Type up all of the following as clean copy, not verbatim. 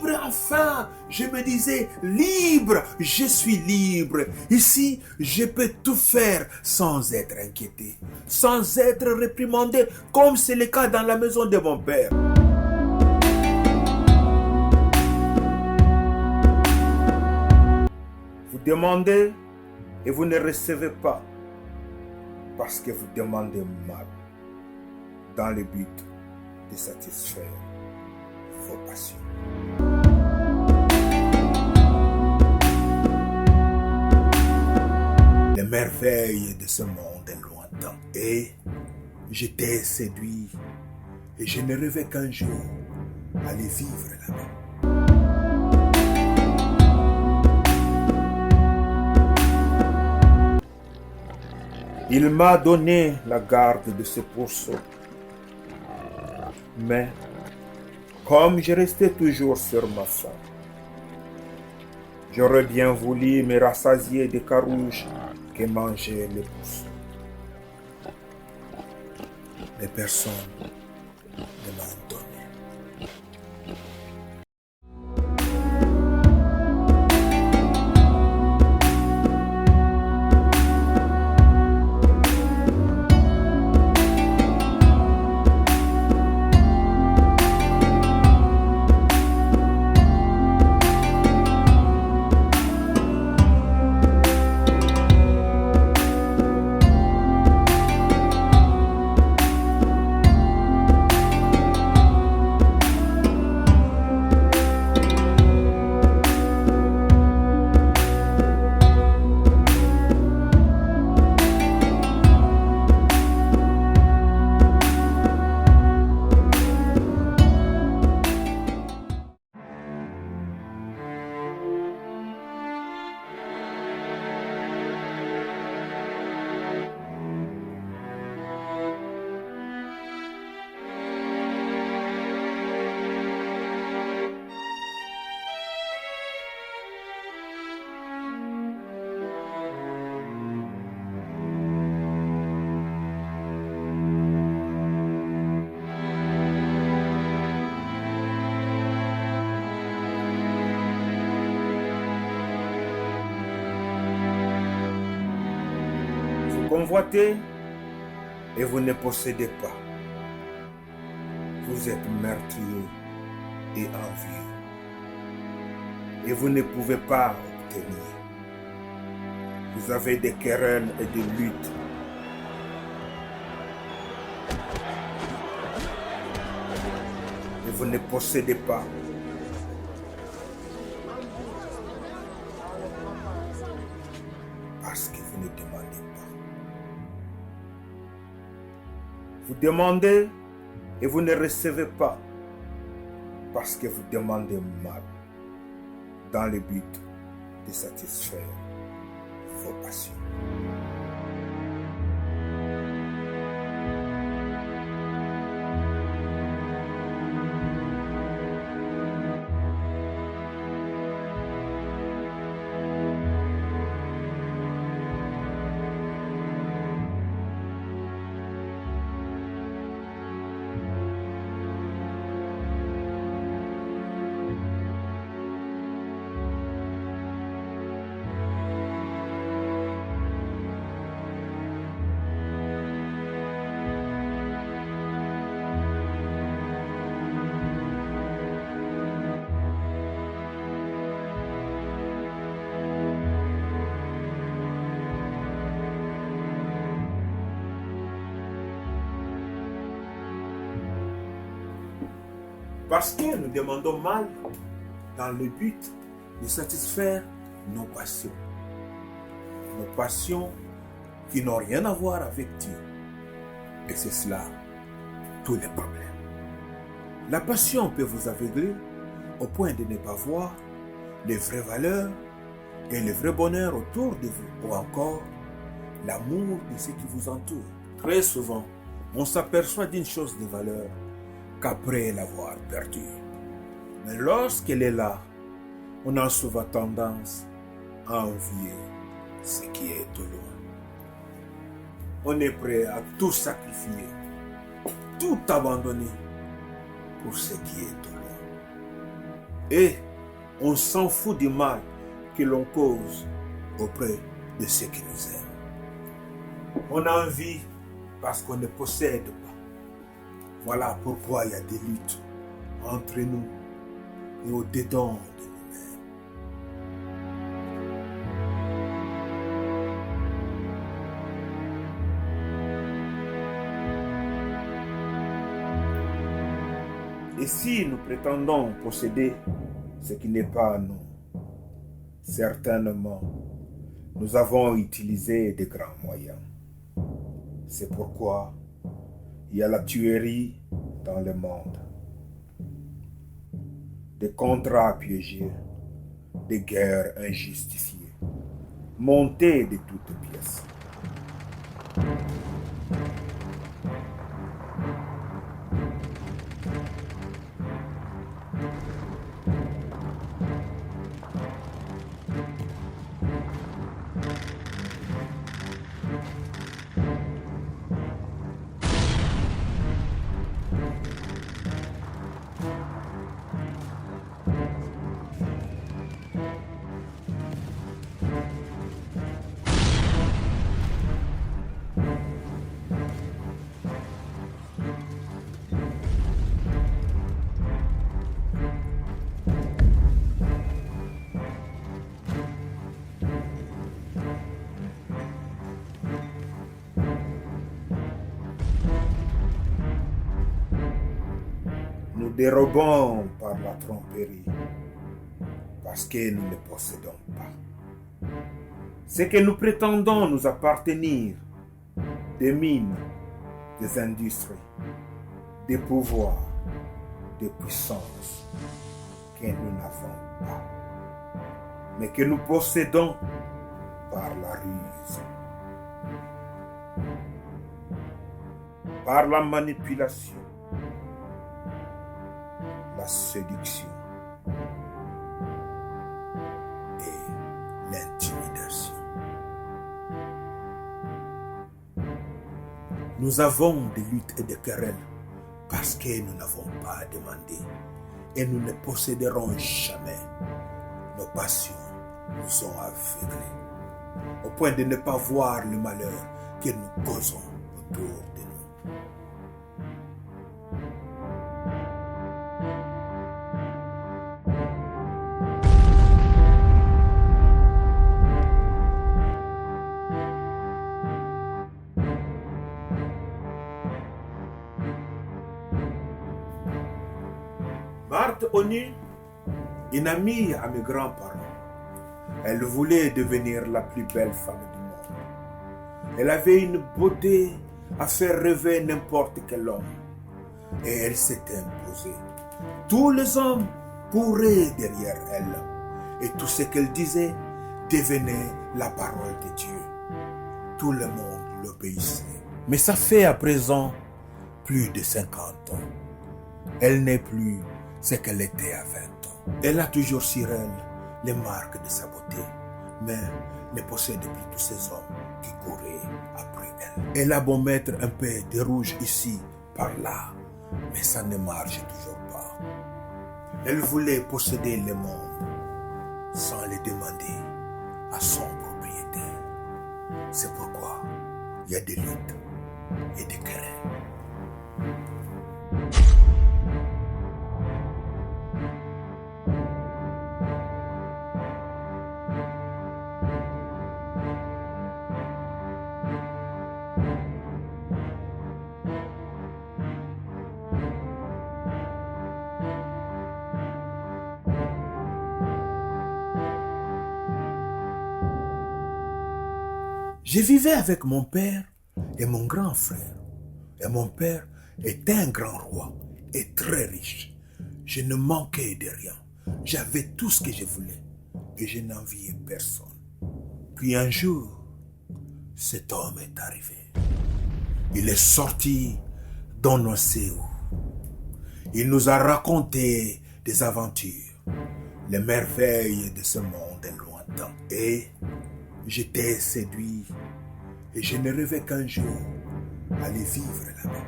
libre enfin. Je me disais, libre, je suis libre. Ici, je peux tout faire sans être inquiété, sans être réprimandé, comme c'est le cas dans la maison de mon père. Vous demandez et vous ne recevez pas parce que vous demandez mal, dans le but de satisfaire vos passions. Les merveilles de ce monde est lointain. Et j'étais séduit et je ne rêvais qu'un jour aller vivre là-bas. Il m'a donné la garde de ce pourceau. Mais, comme je restais toujours sur ma faim, j'aurais bien voulu me rassasier des carouges que mangeaient les pourceaux. Mais personne ne m'a donné. Convoitez et vous ne possédez pas. Vous êtes meurtrier et envieux. Et vous ne pouvez pas obtenir. Vous avez des querelles et des luttes. Et vous ne possédez pas. Parce que vous ne demandez pas. Vous demandez et vous ne recevez pas parce que vous demandez mal, dans le but de satisfaire vos passions. Parce que nous demandons mal dans le but de satisfaire nos passions. Nos passions qui n'ont rien à voir avec Dieu. Et c'est cela, tous les problèmes. La passion peut vous aveugler au point de ne pas voir les vraies valeurs et le vrai bonheur autour de vous, ou encore l'amour de ceux qui vous entourent. Très souvent, on s'aperçoit d'une chose de valeur qu'après l'avoir perdue. Mais lorsqu'elle est là, on a souvent tendance à envier ce qui est au loin. On est prêt à tout sacrifier, tout abandonner pour ce qui est au loin. Et on s'en fout du mal que l'on cause auprès de ceux qui nous aiment. On a envie parce qu'on ne possède pas. Voilà pourquoi il y a des luttes entre nous et au-dedans de nous-mêmes. Et si nous prétendons posséder ce qui n'est pas à nous, certainement, nous avons utilisé de grands moyens. C'est pourquoi il y a la tuerie dans le monde, des contrats piégés, des guerres injustifiées, montées de toutes pièces. Nous dérobons par la tromperie parce que nous ne possédons pas. Ce que nous prétendons nous appartenir, des mines, des industries, des pouvoirs, des puissances que nous n'avons pas, mais que nous possédons par la ruse, par la manipulation, la séduction et l'intimidation. Nous avons des luttes et des querelles parce que nous n'avons pas demandé et nous ne posséderons jamais. Nos passions nous ont aveuglés au point de ne pas voir le malheur que nous causons autour de nous. Marthe Onu, une amie à mes grands-parents, elle voulait devenir la plus belle femme du monde. Elle avait une beauté à faire rêver n'importe quel homme. Et elle s'est imposée. Tous les hommes couraient derrière elle. Et tout ce qu'elle disait devenait la parole de Dieu. Tout le monde l'obéissait. Mais ça fait à présent plus de 50 ans. Elle n'est plus ce qu'elle était à 20 ans. Elle a toujours sur elle les marques de sa beauté, mais ne possède plus tous ces hommes qui couraient après elle. Elle a beau mettre un peu de rouge ici, par là, mais ça ne marche toujours pas. Elle voulait posséder le monde sans le demander à son propriétaire. C'est pourquoi il y a des luttes et des querelles. Je vivais avec mon père et mon grand frère. Et mon père était un grand roi et très riche. Je ne manquais de rien. J'avais tout ce que je voulais et je n'enviais personne. Puis un jour, cet homme est arrivé. Il est sorti d'on ne sait où. Il nous a raconté des aventures, les merveilles de ce monde lointain. Et j'étais séduit et je ne rêvais qu'un jour aller vivre là-bas.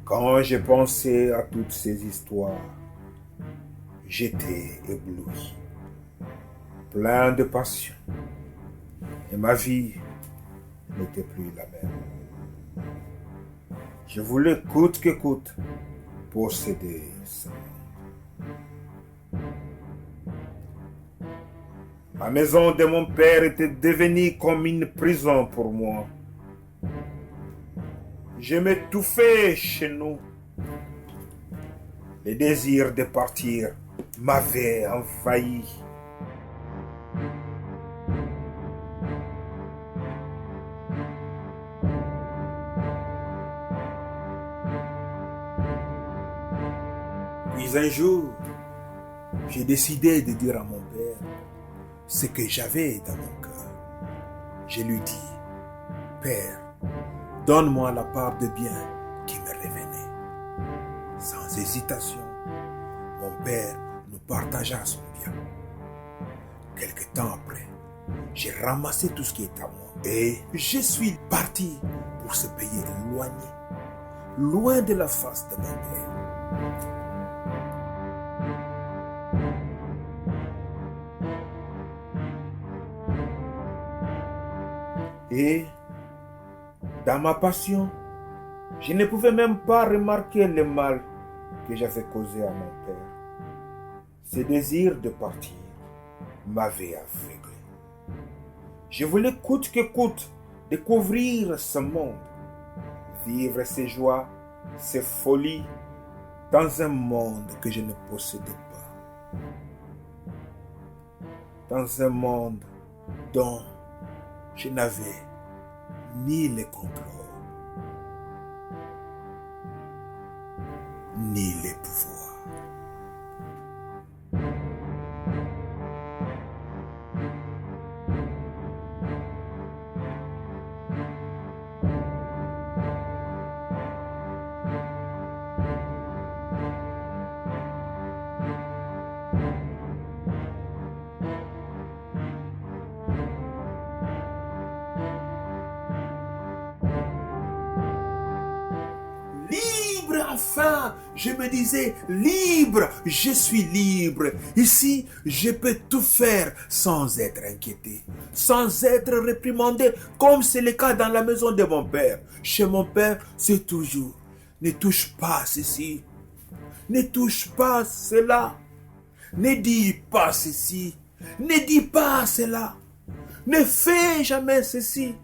Quand j'ai pensé à toutes ces histoires, j'étais ébloui, plein de passion, et ma vie n'était plus la même. Je voulais coûte que coûte posséder ce monde. La maison de mon père était devenue comme une prison pour moi. Je m'étouffais chez nous. Le désir de partir m'avait envahi. Puis un jour, j'ai décidé de dire à mon père ce que j'avais dans mon cœur. Je lui dis, Père, donne-moi la part de bien qui me revenait. Sans hésitation, mon père nous partagea son bien. Quelque temps après, j'ai ramassé tout ce qui est à moi et je suis parti pour ce pays éloigné, loin de la face de mon père. Et dans ma passion, je ne pouvais même pas remarquer le mal que j'avais causé à mon père. Ce désir de partir m'avait aveuglé. Je voulais coûte que coûte découvrir ce monde, vivre ses joies, ses folies dans un monde que je ne possédais pas. Dans un monde dont je n'avais ni le contrôle, ni les pouvoirs. Libre enfin, je me disais, libre, je suis libre. Ici, je peux tout faire sans être inquiété, sans être réprimandé, comme c'est le cas dans la maison de mon père. Chez mon père, c'est toujours, ne touche pas ceci, ne touche pas cela, ne dis pas ceci, ne dis pas cela, ne fais jamais ceci,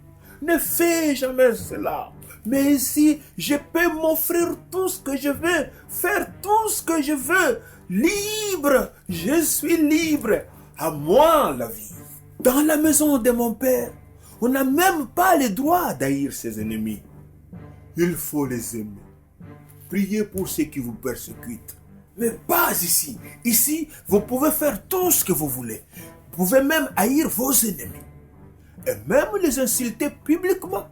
ne fais jamais cela. Mais ici, je peux m'offrir tout ce que je veux, faire tout ce que je veux. Libre, je suis libre. À moi la vie. Dans la maison de mon père, on n'a même pas le droit d'haïr ses ennemis. Il faut les aimer. Priez pour ceux qui vous persécutent. Mais pas ici. Ici, vous pouvez faire tout ce que vous voulez. Vous pouvez même haïr vos ennemis. Et même les insulter publiquement.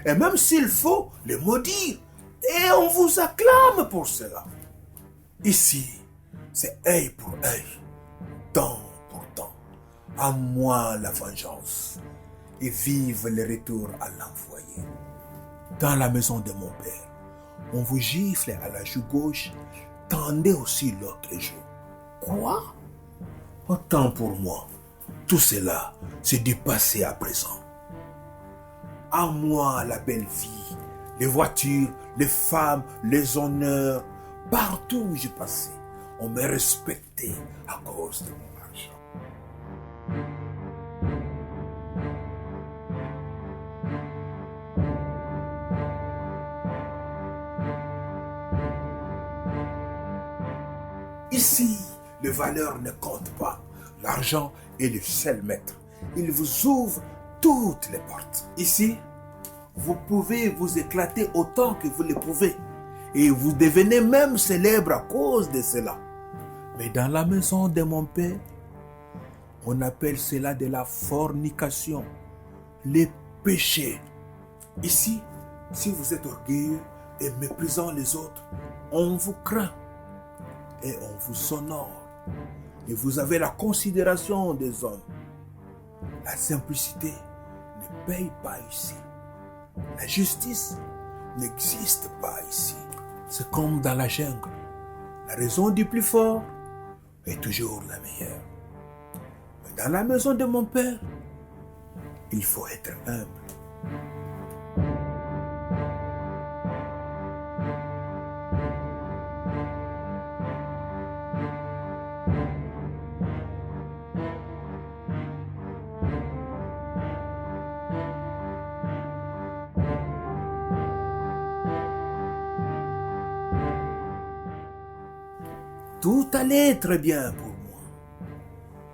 Et même s'il faut, les maudire. Et on vous acclame pour cela. Ici, c'est œil pour œil, dent pour dent. À moi la vengeance. Et vive le retour à l'envoyé. Dans la maison de mon père, on vous gifle à la joue gauche, tendez aussi l'autre joue. Quoi? Autant pour moi, tout cela, c'est du passé à présent. À moi la belle vie, les voitures, les femmes, les honneurs. Partout où je passais, on me respectait à cause de mon argent. Ici, les valeurs ne comptent pas. L'argent est le seul maître. Il vous ouvre toutes les portes. Ici, vous pouvez vous éclater autant que vous le pouvez. Et vous devenez même célèbre à cause de cela. Mais dans la maison de mon père, on appelle cela de la fornication, les péchés. Ici, si vous êtes orgueilleux et méprisant les autres, on vous craint et on vous honore. Et vous avez la considération des hommes. La simplicité ne paye pas ici. La justice n'existe pas ici. c'est comme dans la jungle. La raison du plus fort est toujours la meilleure. Mais dans la maison de mon Père, il faut être humble. Tout allait très bien pour moi,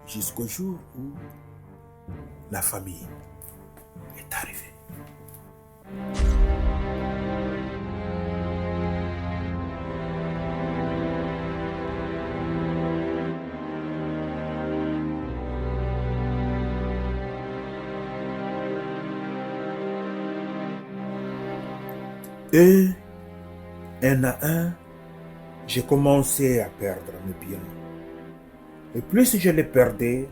jusqu'au jour où la famille est arrivée. Et un à un, j'ai commencé à perdre mes biens. Et plus je les perdais,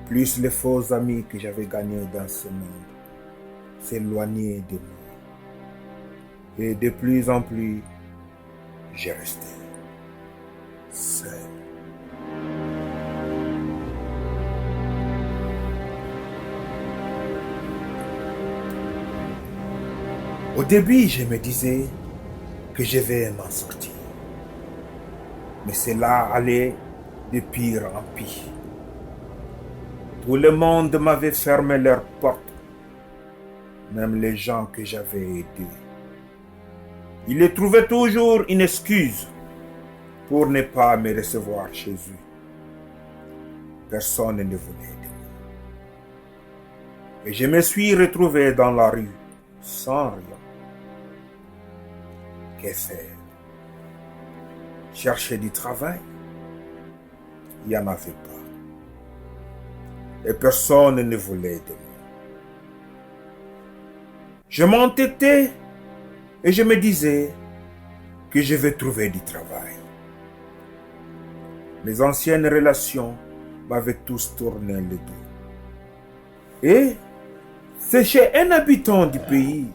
plus les faux amis que j'avais gagnés dans ce monde s'éloignaient de moi. Et de plus en plus, je restais seul. Au début, je me disais que je vais m'en sortir. Mais cela allait de pire en pire. Tout le monde m'avait fermé leurs portes, même les gens que j'avais aidés. Ils trouvaient toujours une excuse pour ne pas me recevoir chez eux. Personne ne voulait de moi. Et je me suis retrouvé dans la rue, sans rien. Que faire? Chercher du travail? Il n'y en avait pas. Et personne ne voulait de moi. Je m'entêtais et je me disais que je vais trouver du travail. Mes anciennes relations m'avaient tous tourné le dos. Et c'est chez un habitant du pays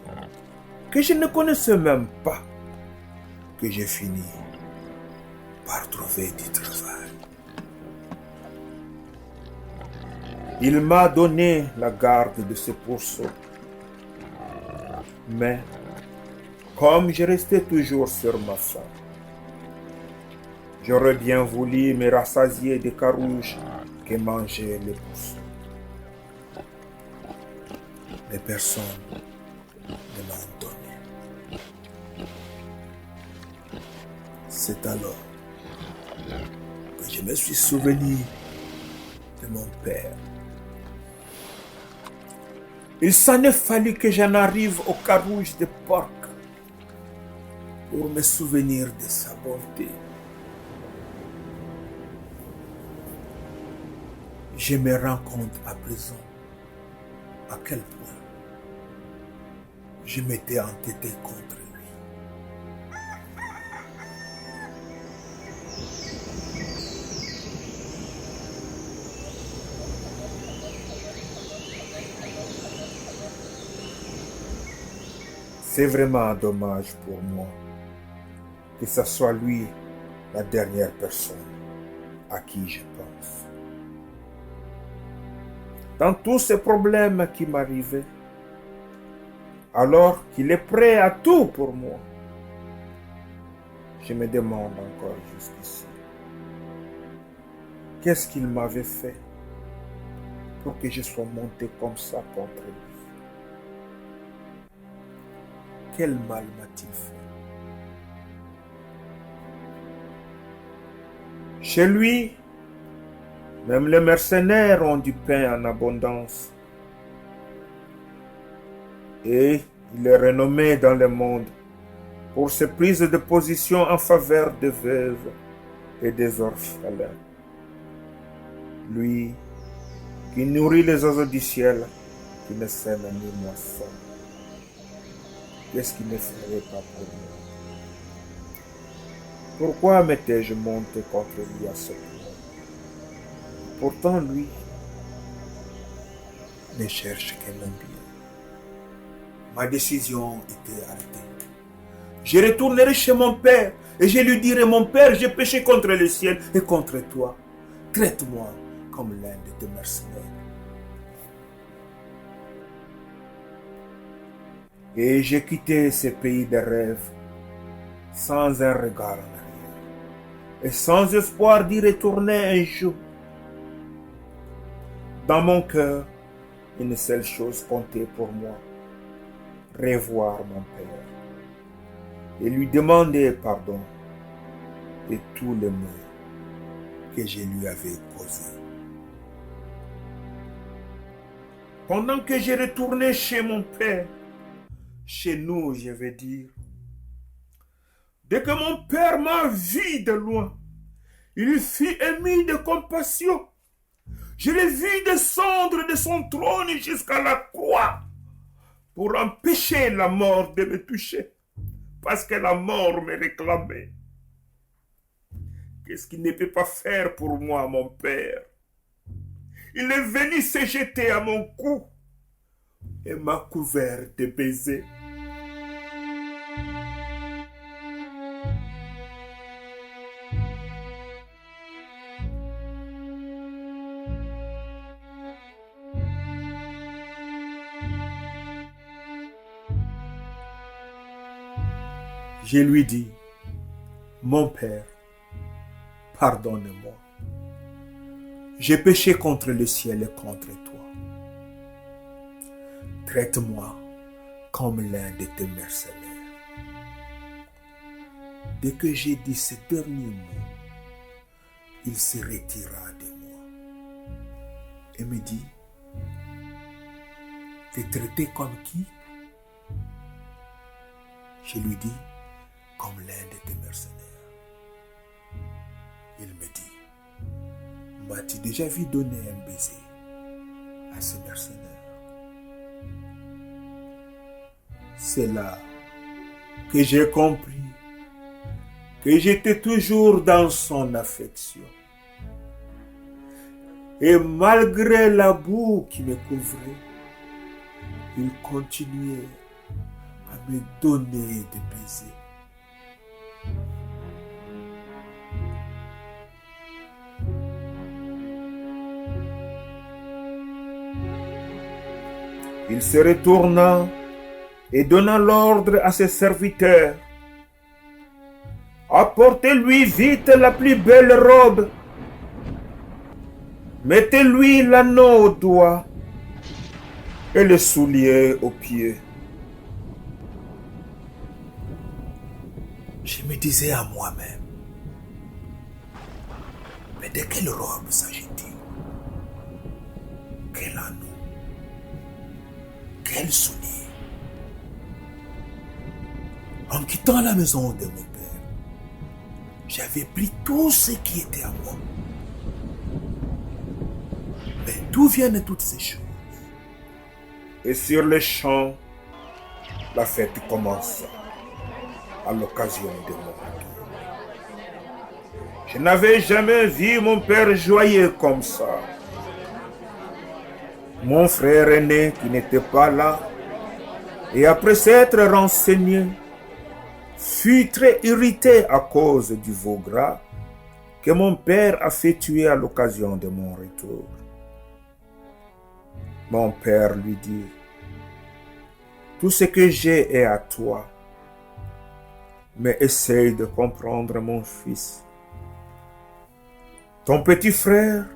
que je ne connaissais même pas que j'ai fini par trouver du travail. Il m'a donné la garde de ce pourceau. Mais, comme je restais toujours sur ma faim, j'aurais bien voulu me rassasier des carouges que mangeaient les pourceaux. Mais personne ne m'a donné. C'est alors que je me suis souvenu de mon père. Il s'en est fallu que j'en arrive au carouge de porc pour me souvenir de sa bonté. Je me rends compte à présent à quel point je m'étais entêté contre lui. C'est vraiment dommage pour moi que ce soit lui la dernière personne à qui je pense. Dans tous ces problèmes qui m'arrivaient, alors qu'il est prêt à tout pour moi, je me demande encore jusqu'ici, qu'est-ce qu'il m'avait fait pour que je sois monté comme ça contre lui? Quel mal m'a-t-il fait? Chez lui, même les mercenaires ont du pain en abondance. Et il est renommé dans le monde pour ses prises de position en faveur des veuves et des orphelins. Lui qui nourrit les oiseaux du ciel, qui ne sème ni moisson. Qu'est-ce qu'il ne ferait pas pour moi? Pourquoi m'étais-je monté contre lui à ce point? Pourtant, lui ne cherche que mon bien. Ma décision était arrêtée. Je retournerai chez mon père et je lui dirai, mon père, j'ai péché contre le ciel et contre toi. Traite-moi comme l'un de tes mercenaires. Et j'ai quitté ce pays de rêve sans un regard en arrière et sans espoir d'y retourner un jour. Dans mon cœur, une seule chose comptait pour moi, revoir mon père et lui demander pardon de tous les maux que je lui avais causés. Pendant que je retournais chez mon père, chez nous, je vais dire, dès que mon père m'a vu de loin, il fut ému de compassion. Je l'ai vu descendre de son trône jusqu'à la croix pour empêcher la mort de me toucher, parce que la mort me réclamait. Qu'est-ce qu'il ne peut pas faire pour moi, mon père? Il est venu se jeter à mon cou et m'a couvert de baisers. Je lui dis, mon père, pardonne-moi. J'ai péché contre le ciel et contre toi. Traite-moi comme l'un de tes mercenaires. Dès que j'ai dit ce dernier mot, il se retira de moi et me dit, t'es traité comme qui? Je lui dis, comme l'un de tes mercenaires. Il me dit, m'as-tu déjà vu donner un baiser à ce mercenaire? C'est là que j'ai compris que j'étais toujours dans son affection. Et malgré la boue qui me couvrait, il continuait à me donner des baisers. Il se retourna et donna l'ordre à ses serviteurs. Apportez-lui vite la plus belle robe. Mettez-lui l'anneau au doigt et le soulier aux pieds. Je me disais à moi-même, mais de quelle robe s'agit-il? Quel anneau? Quel soulier? En quittant la maison de mon père, j'avais pris tout ce qui était à moi. Mais d'où viennent toutes ces choses? Et sur le champ, la fête commença à l'occasion de mon retour. Je n'avais jamais vu mon père joyeux comme ça. Mon frère aîné qui n'était pas là, et après s'être renseigné, fut très irrité à cause du veau gras que mon père a fait tuer à l'occasion de mon retour. Mon père lui dit, tout ce que j'ai est à toi, mais essaye de comprendre mon fils. Ton petit frère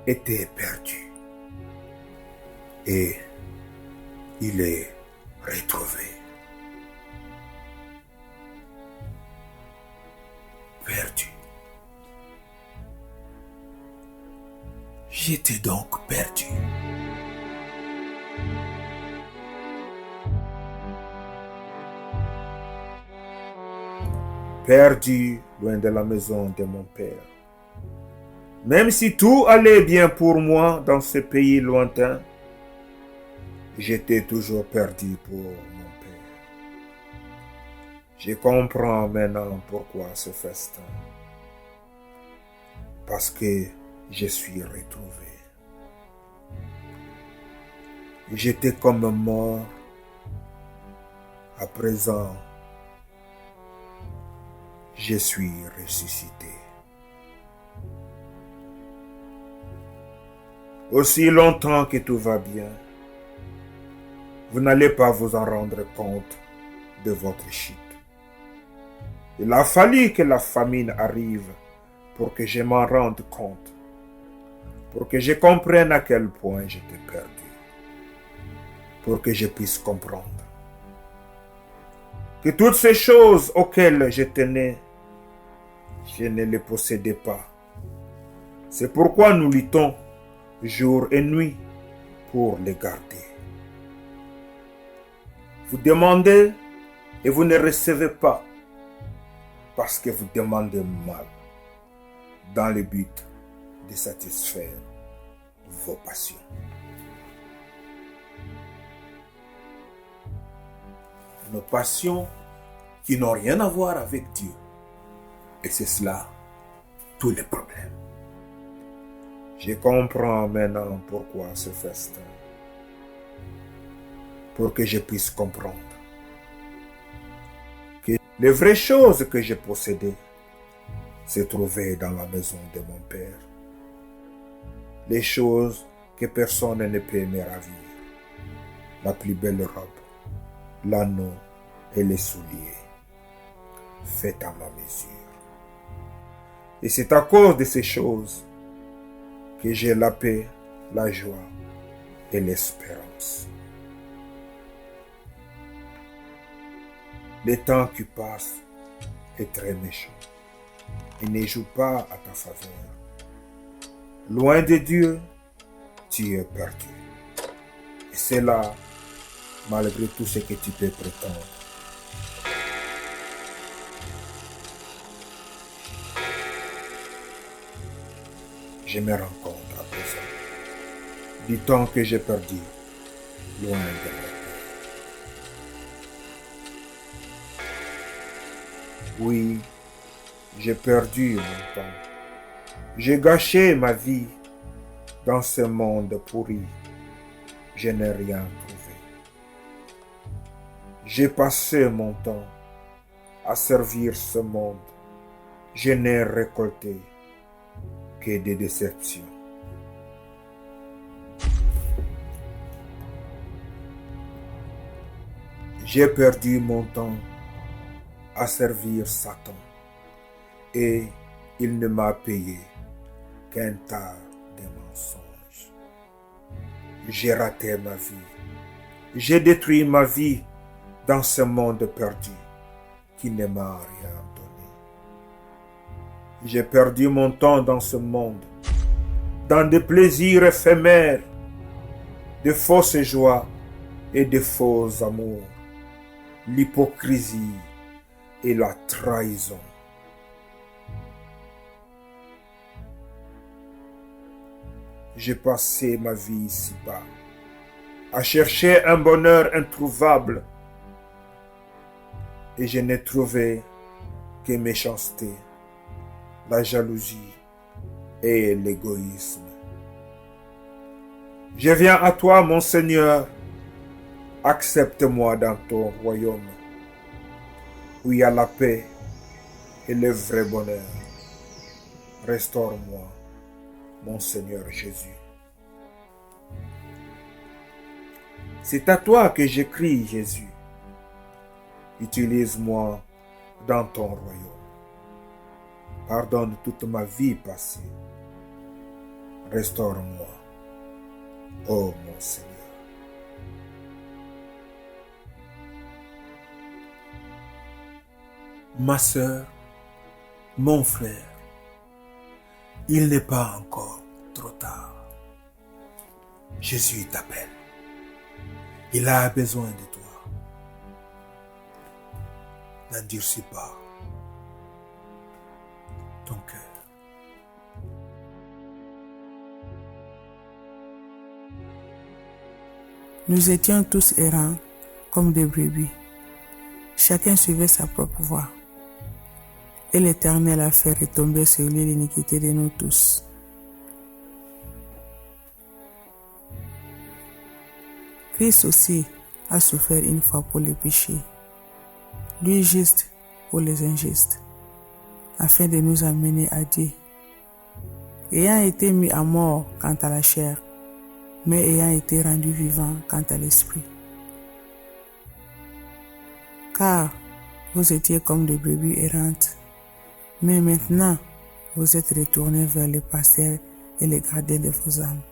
était perdu et il est retrouvé. Perdu. J'étais donc perdu. Perdu loin de la maison de mon père. Même si tout allait bien pour moi dans ce pays lointain, j'étais toujours perdu pour mon père. Je comprends maintenant pourquoi ce festin. Parce que je suis retrouvé. J'étais comme mort. À présent, je suis ressuscité. Aussi longtemps que tout va bien, vous n'allez pas vous en rendre compte de votre chute. Il a fallu que la famine arrive pour que je m'en rende compte, pour que je comprenne à quel point j'étais perdu, pour que je puisse comprendre que toutes ces choses auxquelles je tenais, je ne les possédais pas. C'est pourquoi nous luttons jour et nuit pour les garder. Vous demandez et vous ne recevez pas parce que vous demandez mal dans le but de satisfaire vos passions. Nos passions qui n'ont rien à voir avec Dieu. Et c'est cela, tous les problèmes. Je comprends maintenant pourquoi ce festin. Pour que je puisse comprendre que les vraies choses que j'ai possédées se trouvaient dans la maison de mon Père. Les choses que personne ne peut me ravir. La plus belle robe, l'anneau et les souliers, faits à ma mesure. Et c'est à cause de ces choses que j'ai la paix, la joie et l'espérance. Le temps qui passe est très méchant et ne joue pas à ta faveur. Loin de Dieu, tu es perdu. Et c'est là, malgré tout ce que tu peux prétendre. Je me rends compte à présent du temps que j'ai perdu loin de moi. Oui, j'ai perdu mon temps. J'ai gâché ma vie dans ce monde pourri. Je n'ai rien trouvé. J'ai passé mon temps à servir ce monde. Je n'ai récolté que des déceptions. J'ai perdu mon temps à servir Satan et il ne m'a payé qu'un tas de mensonges. J'ai raté ma vie. J'ai détruit ma vie dans ce monde perdu qui ne m'a rien donné. J'ai perdu mon temps dans ce monde, dans des plaisirs éphémères, de fausses joies et de faux amours, l'hypocrisie et la trahison. J'ai passé ma vie ici-bas à chercher un bonheur introuvable et je n'ai trouvé que méchanceté, la jalousie et l'égoïsme. Je viens à toi, mon Seigneur, accepte-moi dans ton royaume, où il y a la paix et le vrai bonheur. Restaure-moi, mon Seigneur Jésus. C'est à toi que j'écris, Jésus. Utilise-moi dans ton royaume. Pardonne toute ma vie passée. Restaure-moi, ô mon Seigneur. Ma sœur, mon frère, il n'est pas encore trop tard. Jésus t'appelle. Il a besoin de toi. N'endurcis pas ton cœur. Nous étions tous errants comme des brebis. Chacun suivait sa propre voie. Et l'Éternel a fait retomber sur lui l'iniquité de nous tous. Christ aussi a souffert une fois pour les péchés, lui juste pour les injustes, afin de nous amener à Dieu. Ayant été mis à mort quant à la chair, mais ayant été rendu vivant quant à l'esprit. Car vous étiez comme des brebis errantes, mais maintenant vous êtes retournés vers le pasteur et le gardien de vos âmes.